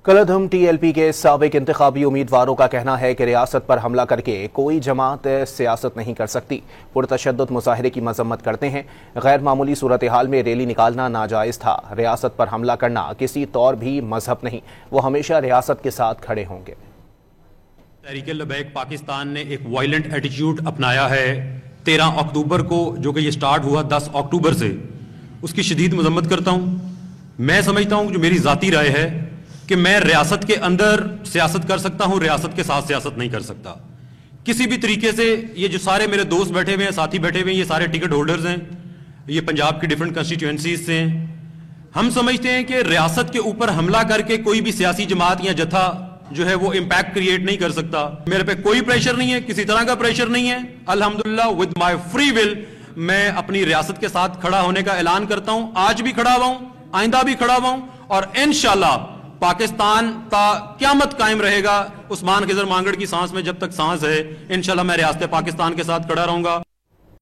कलधम TLP के साबिक इंतखाबी उम्मीदवारों का कहना है कि रियासत पर हमला करके कोई जमात सियासत नहीं कर सकती। पुरतशद्दुद मुजाहरे की मजम्मत करते हैं। गैर मामूली सूरत हाल में रैली निकालना नाजायज़ था। रियासत पर हमला करना किसी तौर भी मजहब नहीं, वो हमेशा रियासत के साथ खड़े होंगे। तहरीक लबैक पाकिस्तान ने एक वायलेंट एटीट्यूड अपनाया है 13 अक्टूबर को, जो कि ये स्टार्ट हुआ 10 अक्टूबर से, उसकी शदीद मजम्मत करता हूँ। मैं समझता हूँ, जो मेरी ज़ाती राय है, कि मैं रियासत के अंदर सियासत कर सकता हूँ, रियासत के साथ सियासत नहीं कर सकता किसी भी तरीके से। ये जो सारे मेरे दोस्त बैठे हुए हैं, साथी बैठे हुए हैं, ये सारे टिकट होल्डर्स हैं, ये पंजाब की डिफरेंट कंस्टिट्यूएंसीज से हैं। हम समझते हैं कि रियासत के ऊपर हमला करके कोई भी सियासी जमात या जत्था जो है वो इम्पैक्ट क्रिएट नहीं कर सकता। मेरे पे कोई प्रेशर नहीं है, किसी तरह का प्रेशर नहीं है। अल्हम्दुलिल्लाह विद माय फ्री विल मैं अपनी रियासत के साथ खड़ा होने का ऐलान करता हूं। आज भी खड़ा हुआ हूं, आइंदा भी खड़ा हुआ हूं, और इंशाल्लाह पाकिस्तान का क़यामत कायम रहेगा। उस्मान खिजर मांगड़ की सांस में जब तक सांस है, इंशाल्लाह मैं रियासत पाकिस्तान के साथ खड़ा रहूंगा।